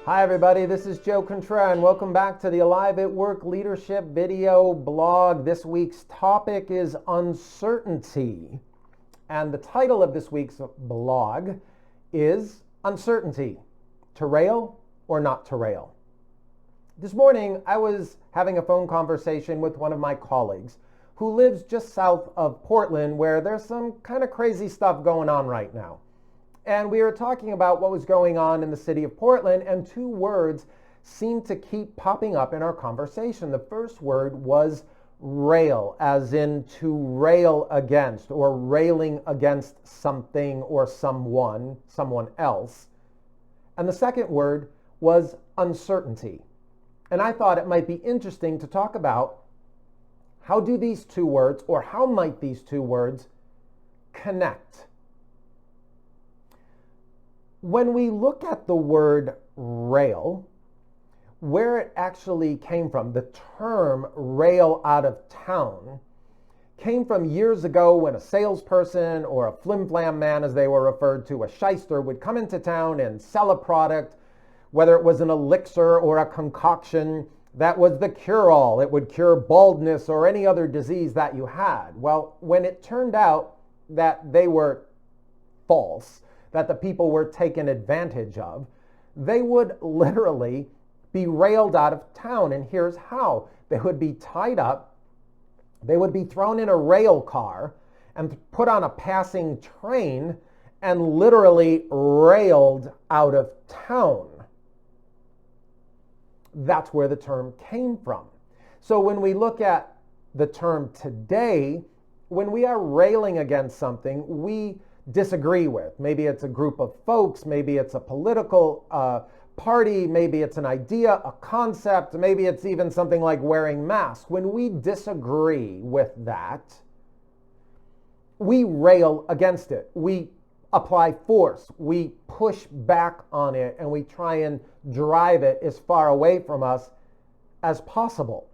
Hi everybody, this is Joe Contrera and welcome back to the Alive at Work Leadership video blog. This week's topic is uncertainty. And the title of this week's blog is Uncertainty, to rail or not to rail. This morning I was having a phone conversation with one of my colleagues who lives just south of Portland, where there's some kind of crazy stuff going on right now. And we were talking about what was going on in the city of Portland, and two words seemed to keep popping up in our conversation. The first word was rail, as in to rail against, or railing against something or someone else. And the second word was uncertainty. And I thought it might be interesting to talk about how do these two words, or how might these two words connect? When we look at the word rail, where it actually came from, the term rail out of town came from years ago when a salesperson, or a flim-flam man as they were referred to, a shyster, would come into town and sell a product, whether it was an elixir or a concoction that was the cure-all. It would cure baldness or any other disease that you had. Well, when it turned out that they were false, that the people were taken advantage of, they would literally be railed out of town. And here's how. They would be tied up, they would be thrown in a rail car and put on a passing train and literally railed out of town. That's where the term came from. So when we look at the term today, when we are railing against something we disagree with, maybe it's a group of folks, maybe it's a political party, maybe it's an idea, a concept, maybe it's even something like wearing masks. When we disagree with that, we rail against it. We apply force, we push back on it, and we try and drive it as far away from us as possible.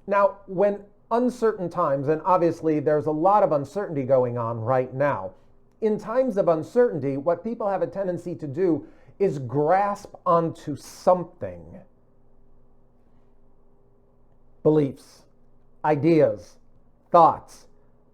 Now, when uncertain times, and obviously there's a lot of uncertainty going on right now, in times of uncertainty, what people have a tendency to do is grasp onto something. Beliefs, ideas, thoughts,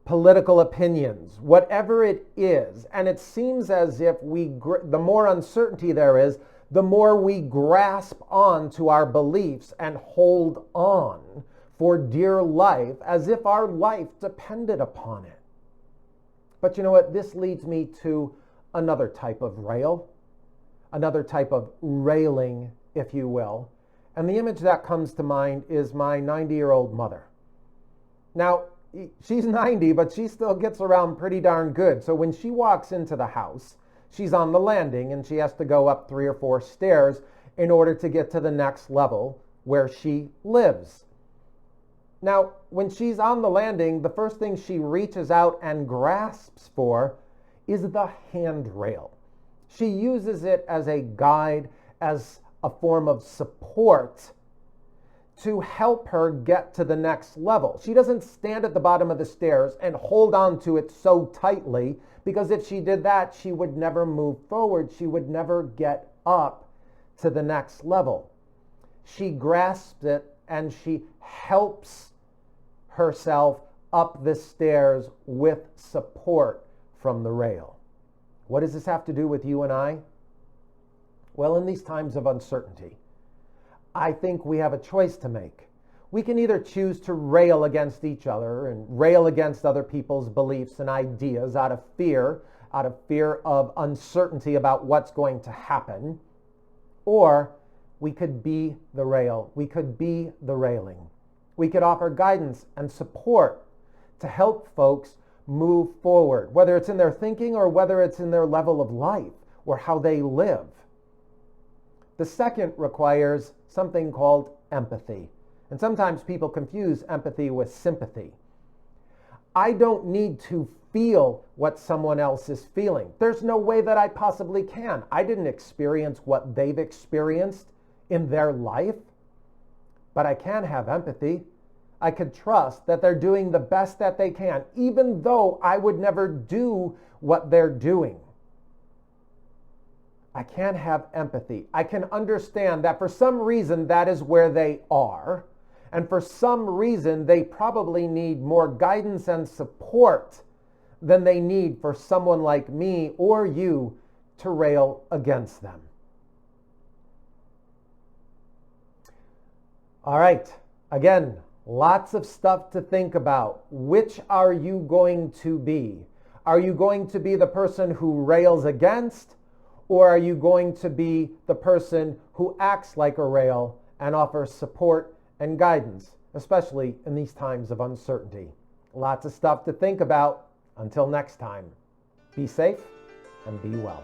political opinions, whatever it is. And it seems as if the more uncertainty there is, the more we grasp on to our beliefs and hold on for dear life as if our life depended upon it. But you know what? This leads me to another type of rail, another type of railing, if you will. And the image that comes to mind is my 90-year-old mother. Now, she's 90, but she still gets around pretty darn good. So when she walks into the house, she's on the landing and she has to go up 3 or 4 stairs in order to get to the next level where she lives. Now, when she's on the landing, the first thing she reaches out and grasps for is the handrail. She uses it as a guide, as a form of support to help her get to the next level. She doesn't stand at the bottom of the stairs and hold on to it so tightly, because if she did that, she would never move forward. She would never get up to the next level. She grasps it and she helps herself up the stairs with support from the rail. What does this have to do with you and I? Well, in these times of uncertainty, I think we have a choice to make. We can either choose to rail against each other and rail against other people's beliefs and ideas out of fear of uncertainty about what's going to happen, or we could be the rail. We could be the railing. We could offer guidance and support to help folks move forward, whether it's in their thinking or whether it's in their level of life or how they live. The second requires something called empathy. And sometimes people confuse empathy with sympathy. I don't need to feel what someone else is feeling. There's no way that I possibly can. I didn't experience what they've experienced in their life. But I can have empathy. I could trust that they're doing the best that they can, even though I would never do what they're doing. I can't have empathy. I can understand that for some reason that is where they are. And for some reason they probably need more guidance and support than they need for someone like me or you to rail against them. All right. Again, lots of stuff to think about. Which are you going to be? Are you going to be the person who rails against, or are you going to be the person who acts like a rail and offers support and guidance, especially in these times of uncertainty? Lots of stuff to think about. Until next time, be safe and be well.